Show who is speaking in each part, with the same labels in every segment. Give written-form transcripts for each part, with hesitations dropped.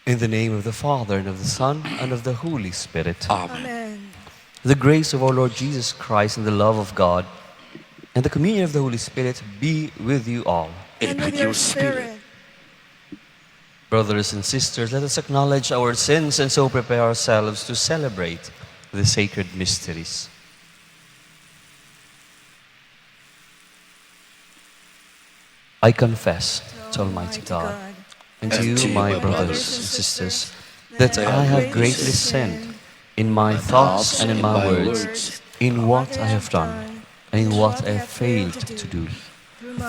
Speaker 1: In the name of the Father, and of the Son, and of the Holy Spirit.
Speaker 2: Amen.
Speaker 3: Amen.
Speaker 1: The grace of our Lord Jesus Christ and the love of God and the communion of the Holy Spirit be with you all.
Speaker 3: And with your spirit.
Speaker 1: Brothers and sisters, let us acknowledge our sins and so prepare ourselves to celebrate the sacred mysteries. I confess to Almighty God and to you, my brothers and sisters, that I have greatly sinned in my thoughts and in my words, in what I have done and in what I have failed to do,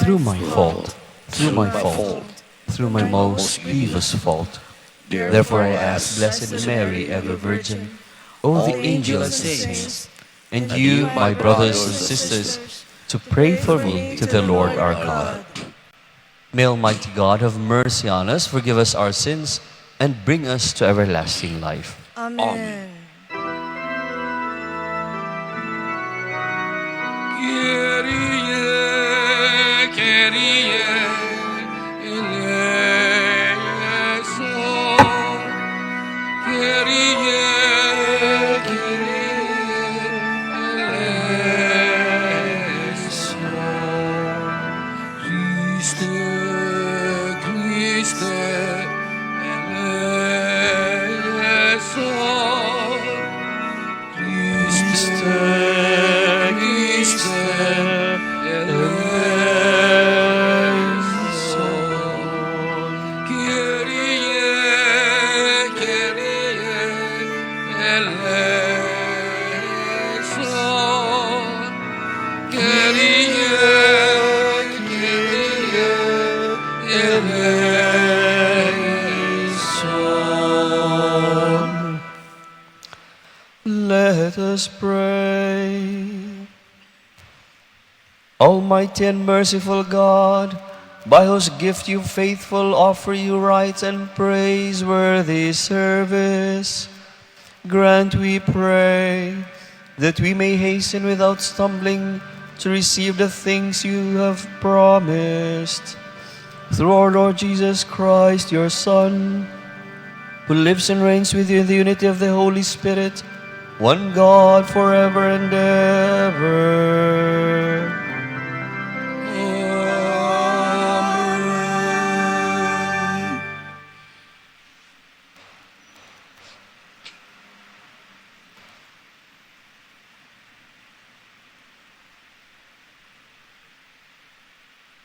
Speaker 1: through my fault, through my most grievous fault. Therefore I ask Blessed Mary, ever Virgin, all the angels and saints, and you, my brothers and sisters, to pray for me to the Lord our God. May Almighty God have mercy on us, forgive us our sins, and bring us to everlasting life.
Speaker 3: Amen.
Speaker 2: Kyrie, Kyrie, eleison. Kyrie, Kyrie, eleison. Christe, Christe, eleison. Christe, Christe, eleison. Kyrie, Kyrie, eleison. Kyrie, Kyrie, eleison.
Speaker 1: Let us pray. Almighty and merciful God, by whose gift you faithful offer you right and praiseworthy service, grant, we pray, that we may hasten without stumbling to receive the things you have promised. Through our Lord Jesus Christ, your Son, who lives and reigns with you in the unity of the Holy Spirit, one God, forever and ever.
Speaker 2: Amen.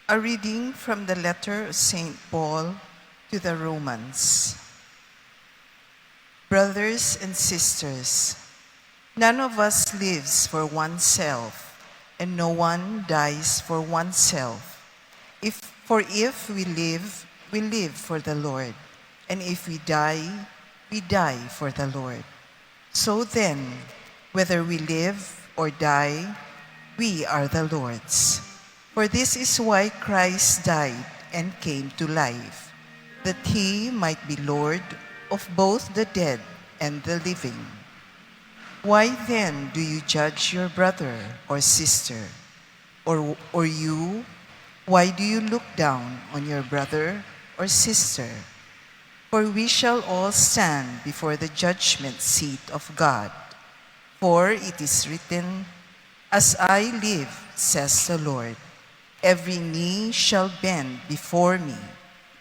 Speaker 4: A reading from the letter of St. Paul to the Romans. Brothers and sisters, none of us lives for oneself, and no one dies for oneself. If we live for the Lord, and if we die for the Lord. So then, whether we live or die, we are the Lord's. For this is why Christ died and came to life, that he might be Lord of both the dead and the living. Why then do you judge your brother or sister? Or you, why do you look down on your brother or sister? For we shall all stand before the judgment seat of God. For it is written, "As I live, says the Lord, every knee shall bend before me,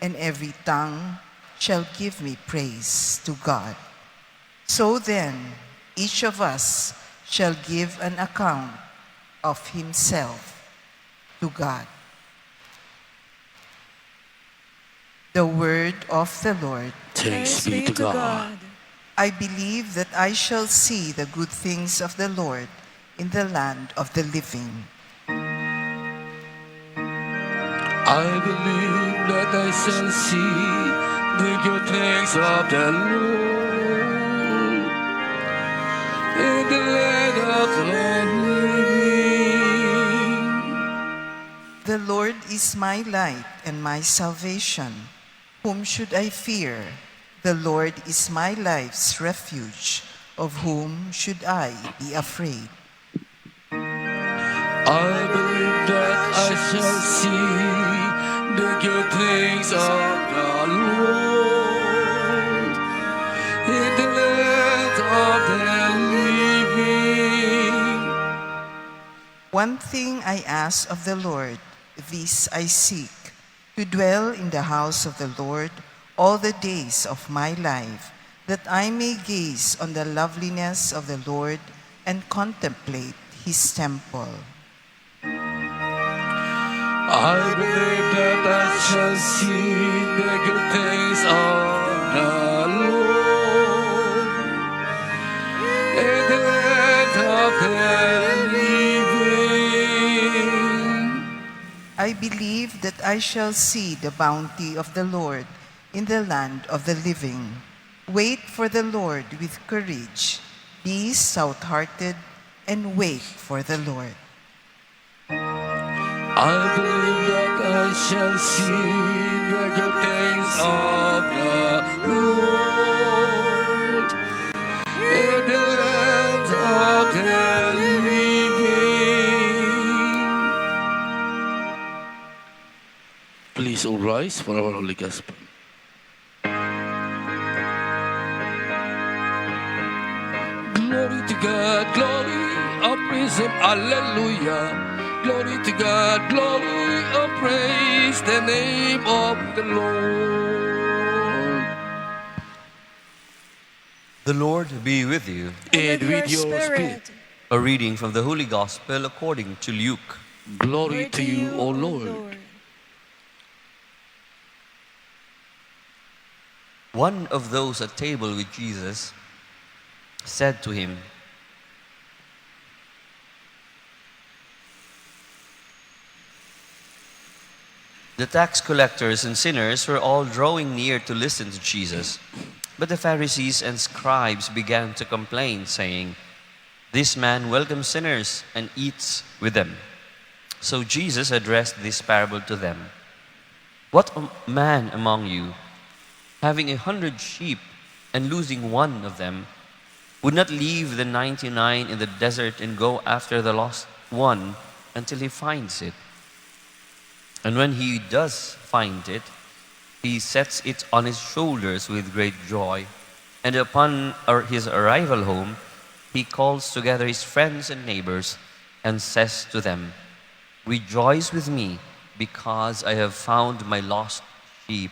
Speaker 4: and every tongue shall give me praise to God." So then, each of us shall give an account of himself to God. The word of the Lord.
Speaker 2: Thanks be to God.
Speaker 4: I believe that I shall see the good things of the Lord in the land of the living.
Speaker 2: I believe that I shall see the good things of the Lord in the land of the living.
Speaker 4: The Lord is my light and my salvation. Whom should I fear? The Lord is my life's refuge. Of whom should I be afraid?
Speaker 2: I believe that I shall see the good things of the Lord
Speaker 4: One thing I ask of the Lord, this I seek, to dwell in the house of the Lord all the days of my life, that I may gaze on the loveliness of the Lord and contemplate his temple.
Speaker 2: I believe that I shall see the good things of the Lord in the land of the living.
Speaker 4: I believe that I shall see the bounty of the Lord in the land of the living. Wait for the Lord with courage. Be stout-hearted and wait for the Lord.
Speaker 2: I believe that I shall see the good things of the Lord in the land of the living. Please all rise for our Holy Gospel. Glory to God, glory, oh praise Him, Hallelujah. Glory to God, glory, oh praise the name of the Lord.
Speaker 1: The Lord be with you.
Speaker 2: And with your spirit.
Speaker 1: A reading from the Holy Gospel according to Luke.
Speaker 2: Glory to you, O Lord.
Speaker 1: One of those at table with Jesus said to him, the tax collectors and sinners were all drawing near to listen to Jesus. But the Pharisees and scribes began to complain, saying, this man welcomes sinners and eats with them. So Jesus addressed this parable to them. What man among you, having 100 sheep and losing one of them, would not leave the 99 in the desert and go after the lost one until he finds it? And when he does find it, he sets it on his shoulders with great joy. And upon his arrival home, he calls together his friends and neighbors and says to them, rejoice with me because I have found my lost sheep.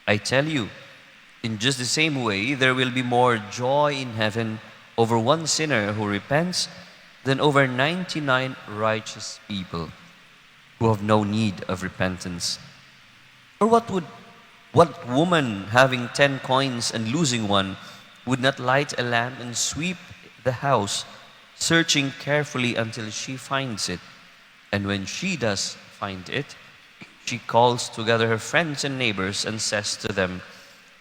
Speaker 1: I tell you, in just the same way, there will be more joy in heaven over one sinner who repents than over 99 righteous people who have no need of repentance. Or what woman having 10 coins and losing one would not light a lamp and sweep the house, searching carefully until she finds it? And when she does find it, she calls together her friends and neighbors and says to them,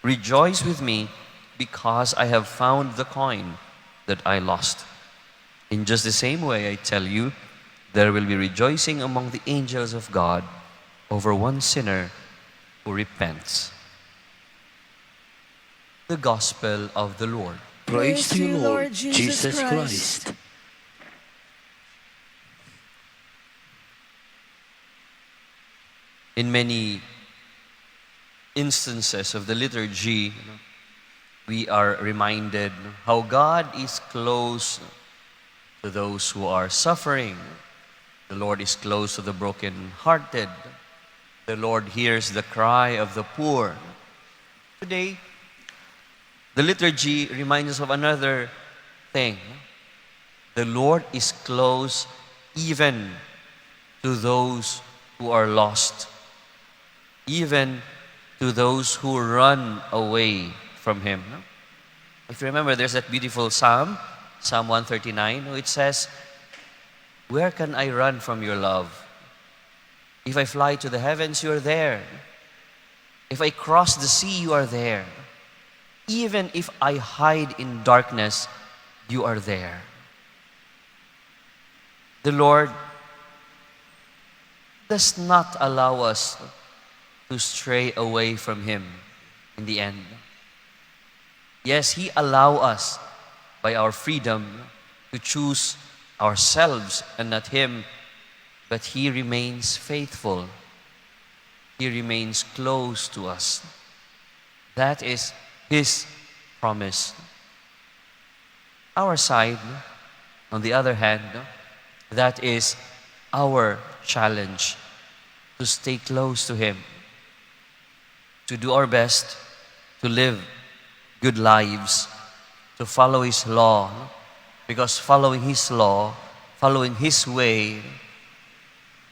Speaker 1: rejoice with me because I have found the coin that I lost. In just the same way, I tell you, there will be rejoicing among the angels of God over one sinner who repents. The Gospel of the Lord.
Speaker 2: Praise to you, Lord Jesus Christ.
Speaker 1: In many instances of the liturgy, we are reminded how God is close to those who are suffering. The Lord is close to the broken-hearted. The Lord hears the cry of the poor. Today, the liturgy reminds us of another thing. The Lord is close even to those who are lost, even to those who run away from Him. If you remember, there's that beautiful Psalm 139, which says, where can I run from your love? If I fly to the heavens, you are there. If I cross the sea, you are there. Even if I hide in darkness, you are there. The Lord does not allow us to stray away from Him in the end. Yes, He allows us by our freedom to choose ourselves and not Him, but He remains faithful. He remains close to us. That is His promise. Our side, on the other hand, That is our challenge, to stay close to Him, to do our best to live good lives, to follow His law, because following His law, following His way,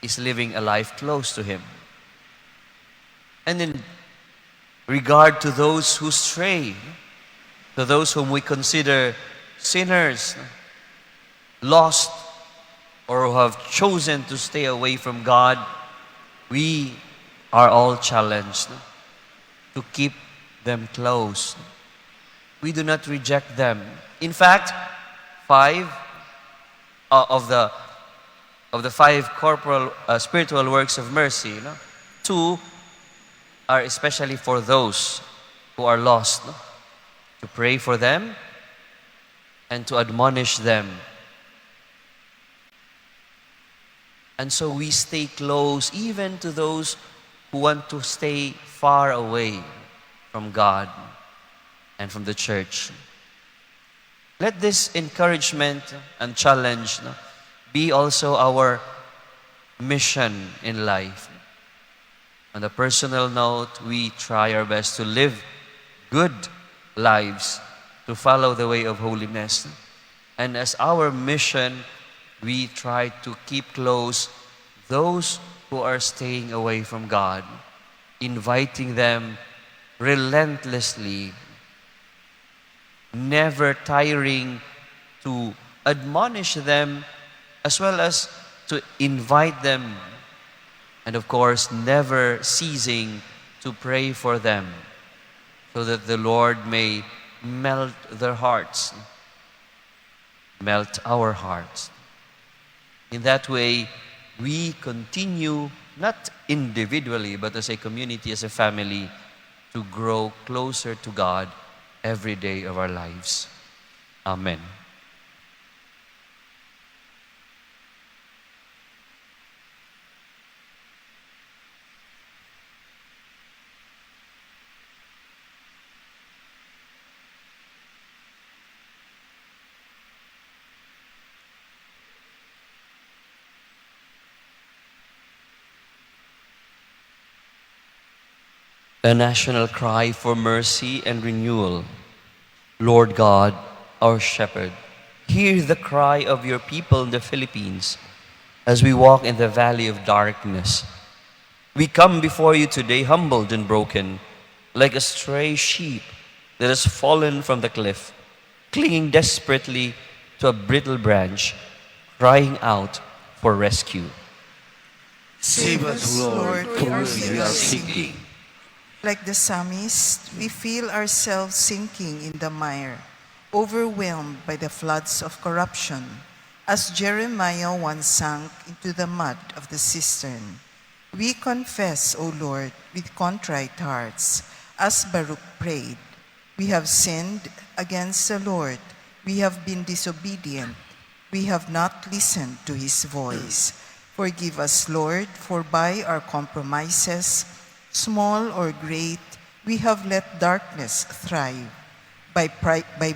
Speaker 1: is living a life close to Him. And in regard to those who stray, to those whom we consider sinners, lost, or who have chosen to stay away from God, we are all challenged to keep them close. We do not reject them. In fact, five of the five corporal spiritual works of mercy, two are especially for those who are lost, to pray for them and to admonish them. And so we stay close even to those who want to stay far away from God and from the church. Let this encouragement and challenge be also our mission in life. On a personal note, we try our best to live good lives, to follow the way of holiness. And as our mission, we try to keep close those who are staying away from God, inviting them relentlessly, never tiring to admonish them as well as to invite them, and of course never ceasing to pray for them so that the Lord may melt their hearts, melt our hearts. In that way, we continue, not individually, but as a community, as a family, to grow closer to God every day of our lives. Amen. A national cry for mercy and renewal. Lord God, our shepherd, hear the cry of your people in the Philippines as we walk in the valley of darkness. We come before you today humbled and broken, like a stray sheep that has fallen from the cliff, clinging desperately to a brittle branch, crying out for rescue.
Speaker 3: Save us, Lord, for we are sinking.
Speaker 4: Like the psalmist, we feel ourselves sinking in the mire, overwhelmed by the floods of corruption, as Jeremiah once sank into the mud of the cistern. We confess, O Lord, with contrite hearts, as Baruch prayed, we have sinned against the Lord, we have been disobedient, we have not listened to his voice. Forgive us, Lord, for by our compromises, small or great, we have let darkness thrive. By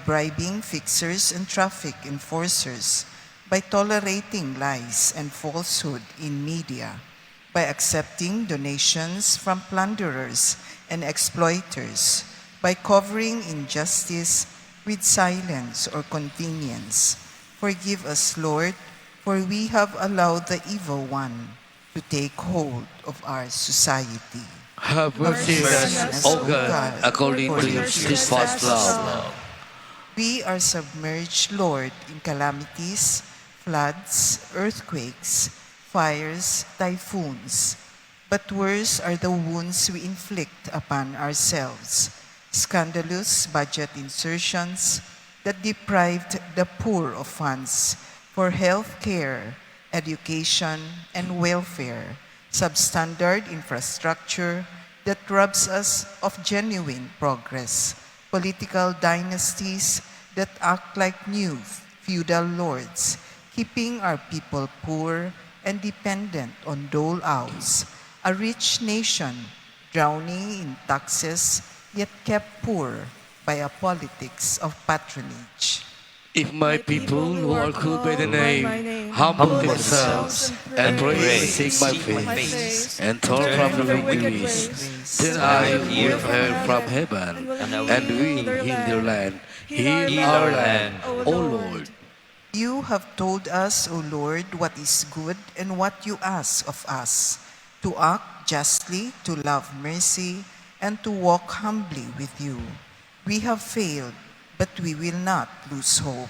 Speaker 4: bribing fixers and traffic enforcers, by tolerating lies and falsehood in media, by accepting donations from plunderers and exploiters, by covering injustice with silence or convenience. Forgive us, Lord, for we have allowed the evil one to take hold of our society.
Speaker 2: Have mercy on us, O God, according to your steadfast love.
Speaker 4: We are submerged, Lord, in calamities, floods, earthquakes, fires, typhoons. But worse are the wounds we inflict upon ourselves. Scandalous budget insertions that deprived the poor of funds for health care, education, and welfare. Substandard infrastructure that robs us of genuine progress. Political dynasties that act like new feudal lords, keeping our people poor and dependent on dole-outs. A rich nation drowning in taxes yet kept poor by a politics of patronage.
Speaker 2: If my people who are called by the name humble themselves and pray and seek my face and turn from their wicked ways, then I will hear from heaven and will heal their land. Heal our land, O Lord.
Speaker 4: You have told us, O Lord, what is good and what you ask of us, to act justly, to love mercy, and to walk humbly with you. We have failed, but we will not lose hope.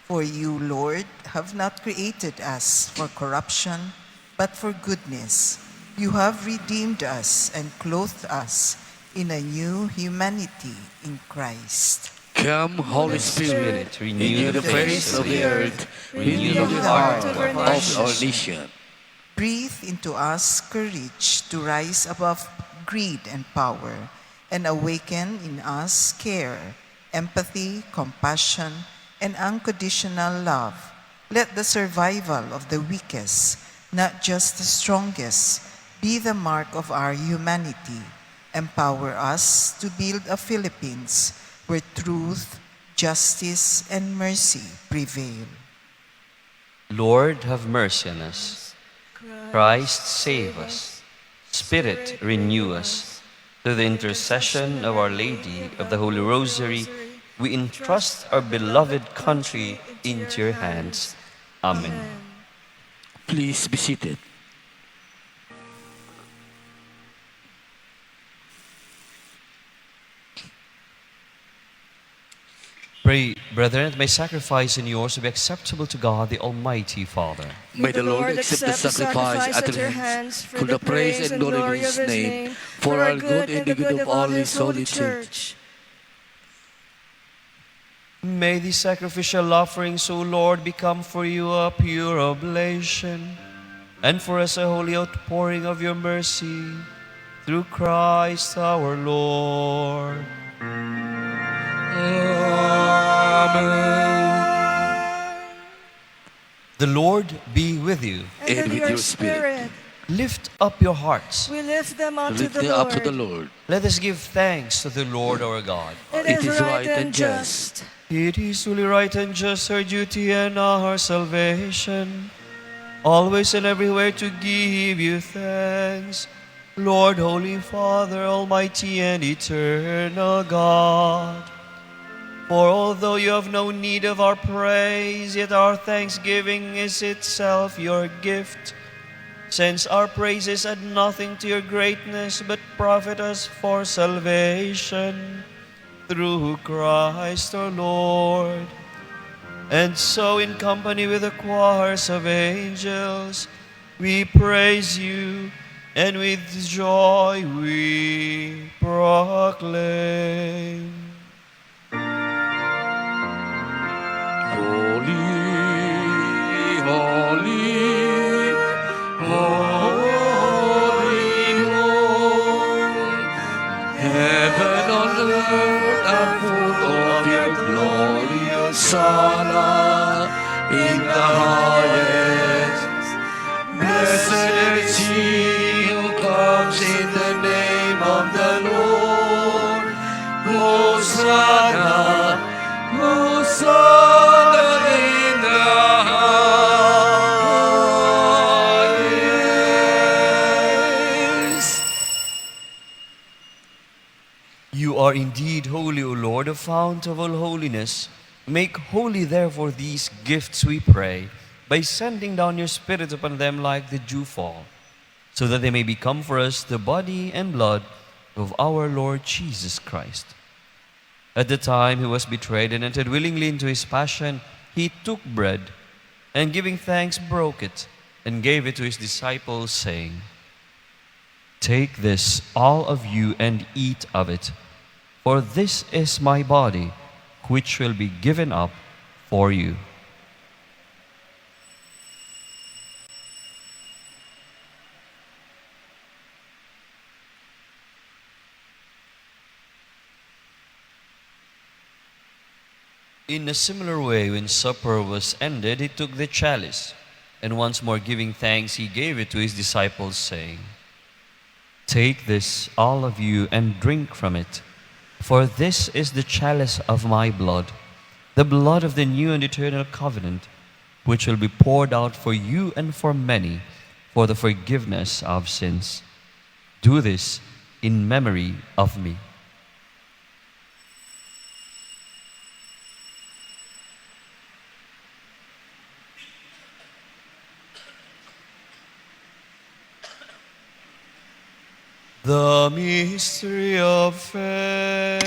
Speaker 4: For you, Lord, have not created us for corruption, but for goodness. You have redeemed us and clothed us in a new humanity in Christ.
Speaker 2: Come, Holy Spirit, renew the face of the earth, renew the heart of our nation.
Speaker 4: Breathe into us courage to rise above greed and power, and awaken in us care, empathy, compassion, and unconditional love. Let the survival of the weakest, not just the strongest, be the mark of our humanity. Empower us to build a Philippines where truth, justice, and mercy prevail.
Speaker 1: Lord, have mercy on us. Christ, save us. Spirit, renew us. Through the intercession of Our Lady of the Holy Rosary, we entrust our beloved country into your hands. Amen.
Speaker 2: Please be seated.
Speaker 1: Pray, brethren, that my sacrifice and yours will be acceptable to God, the Almighty Father.
Speaker 2: May the Lord accept the sacrifice at your hands for the praise and glory of His name, for our good and the good of all His holy church.
Speaker 1: May these sacrificial offerings, O Lord, become for you a pure oblation, and for us a holy outpouring of your mercy, through Christ our Lord.
Speaker 2: Amen.
Speaker 1: The Lord be with you.
Speaker 2: And with your spirit.
Speaker 1: Lift up your hearts.
Speaker 5: We lift them up to
Speaker 2: Lift
Speaker 5: the
Speaker 2: them
Speaker 5: Lord.
Speaker 2: up to the Lord.
Speaker 1: Let us give thanks to the Lord our God.
Speaker 5: It is right and just.
Speaker 1: It is truly right and just, our duty and our salvation, always and everywhere to give you thanks, Lord, Holy Father, Almighty and eternal God. For although you have no need of our praise, yet our thanksgiving is itself your gift, since our praises add nothing to your greatness, but profit us for salvation, through Christ our Lord. And so in company with the choirs of angels, we praise you, and with joy we proclaim.
Speaker 2: Holy, holy, holy Lord. Heaven and earth are full of your glorious honor. In the highest, blessed is he who comes in the name of the Lord. Hosanna, Hosanna in the highest.
Speaker 1: You are indeed holy, O Lord, the fount of all holiness. Make holy, therefore, these gifts, we pray, by sending down your Spirit upon them like the dewfall, so that they may become for us the body and blood of our Lord Jesus Christ. At the time he was betrayed and entered willingly into his passion, he took bread, and giving thanks broke it, and gave it to his disciples, saying, "Take this, all of you, and eat of it, for this is my body, which will be given up for you." In a similar way, when supper was ended, he took the chalice, and once more giving thanks, he gave it to his disciples, saying, "Take this, all of you, and drink from it, for this is the chalice of my blood, the blood of the new and eternal covenant, which will be poured out for you and for many for the forgiveness of sins. Do this in memory of me. The mystery of faith.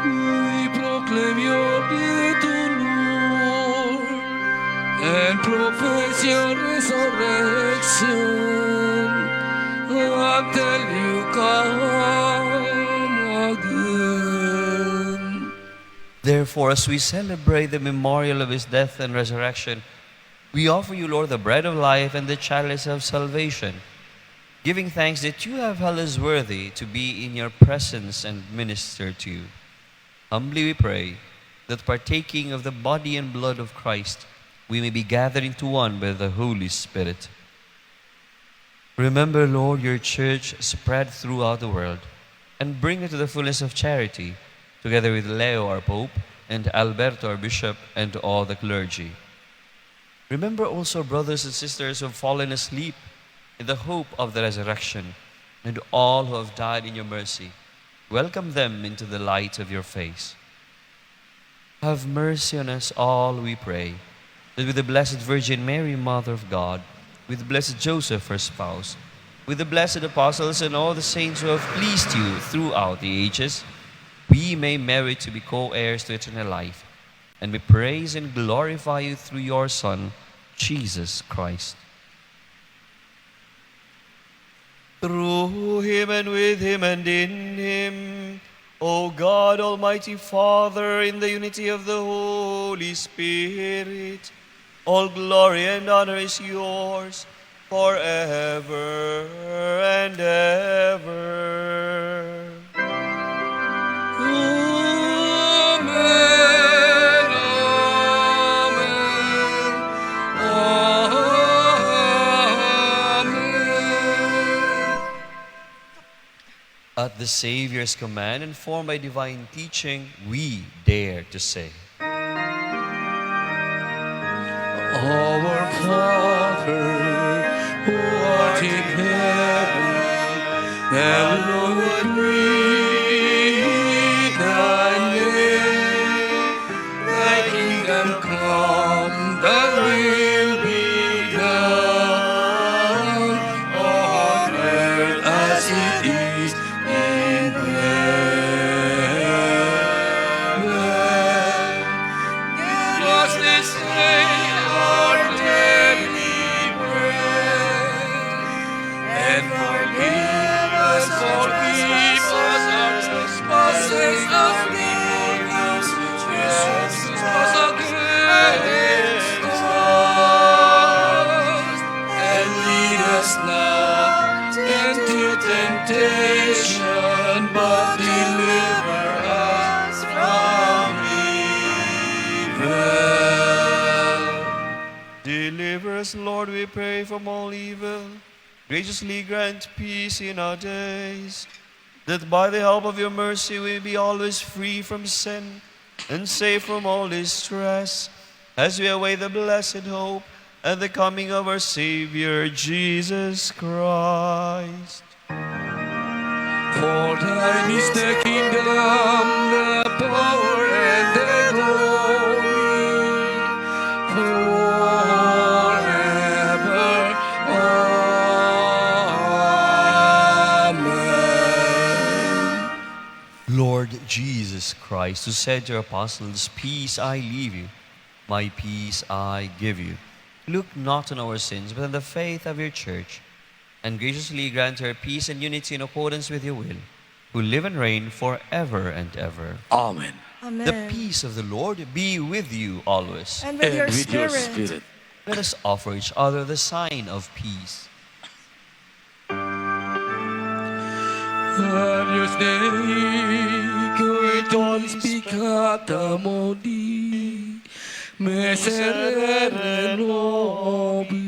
Speaker 2: We proclaim your death, O Lord, and profess your resurrection until you come again.
Speaker 1: Therefore, as we celebrate the memorial of his death and resurrection, we offer you, Lord, the bread of life and the chalice of salvation, giving thanks that you have held us worthy to be in your presence and minister to you. Humbly we pray that partaking of the body and blood of Christ, we may be gathered into one by the Holy Spirit. Remember, Lord, your church spread throughout the world, and bring it to the fullness of charity, together with Leo, our Pope, and Alberto, our Bishop, and all the clergy. Remember also brothers and sisters who have fallen asleep in the hope of the resurrection, and all who have died in your mercy. Welcome them into the light of your face. Have mercy on us all, we pray, that with the Blessed Virgin Mary, Mother of God, with blessed Joseph, her spouse, with the blessed apostles and all the saints who have pleased you throughout the ages, we may merit to be co-heirs to eternal life, and we praise and glorify you through your Son, Jesus Christ. Through him and with him and in him, O God, Almighty Father, in the unity of the Holy Spirit, all glory and honor is yours forever and ever.
Speaker 2: Amen.
Speaker 1: At the Savior's command, informed by divine teaching, we dare to say,
Speaker 2: Our Father, who art in heaven, hallowed be thy name. Thy kingdom come, thy will be done on earth as it is in heaven. Give us this day our daily bread, and forgive us our trespasses, as we forgive those who trespass against us. And lead us not into temptation, but deliver us from evil.
Speaker 1: deliver us, Lord, we pray, from all evil. Graciously grant peace in our days, that by the help of your mercy we may be always free from sin and safe from all distress, as we await the blessed hope and the coming of our Savior, Jesus Christ.
Speaker 2: For thine is the kingdom, the power, and the glory, forever. Amen.
Speaker 1: Lord Jesus Christ, who said to your apostles, "Peace I leave you, my peace I give you," look not on our sins, but on the faith of your church, and graciously grant her peace and unity in accordance with your will, who live and reign forever and ever.
Speaker 3: Amen.
Speaker 5: Amen.
Speaker 1: The peace of the Lord be with you always.
Speaker 5: And with your
Speaker 3: with your
Speaker 5: spirit.
Speaker 3: spirit.
Speaker 1: Let us offer each other the sign of peace.
Speaker 2: Agnus Dei, qui tollis peccata modi, miserere nobis.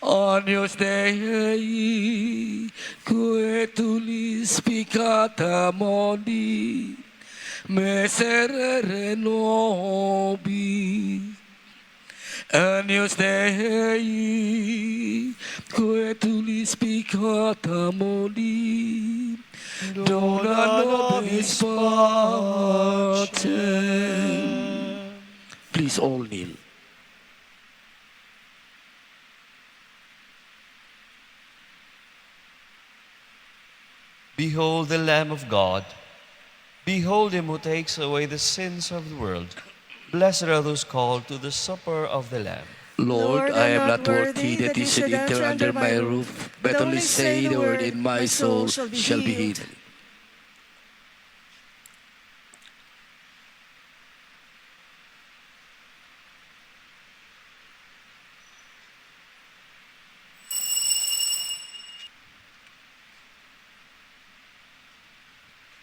Speaker 2: Agnus Dei, que tulis peccata mundi, miserere nobis. Agnus Dei, que tulis peccata mundi, dona nobis pacem. Please all kneel.
Speaker 1: Behold the Lamb of God. Behold him who takes away the sins of the world. Blessed are those called to the supper of the Lamb.
Speaker 2: Lord, I am not worthy that you should enter under my roof, but only say the word, and my soul shall be healed.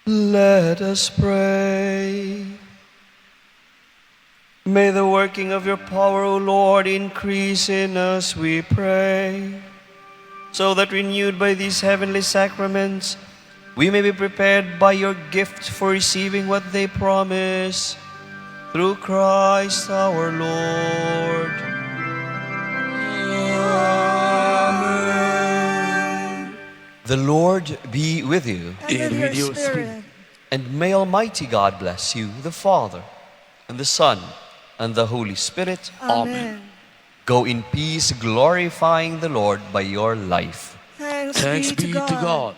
Speaker 1: Let us pray. May the working of your power, O Lord, increase in us, we pray, so that renewed by these heavenly sacraments, we may be prepared by your gift for receiving what they promise. Through Christ our Lord.
Speaker 2: Amen.
Speaker 1: The Lord be with you,
Speaker 5: And with your spirit.
Speaker 1: and may Almighty God bless you, the Father, and the Son, and the Holy Spirit.
Speaker 5: Amen.
Speaker 1: Go in peace, glorifying the Lord by your life.
Speaker 5: Thanks
Speaker 2: Thanks be to God.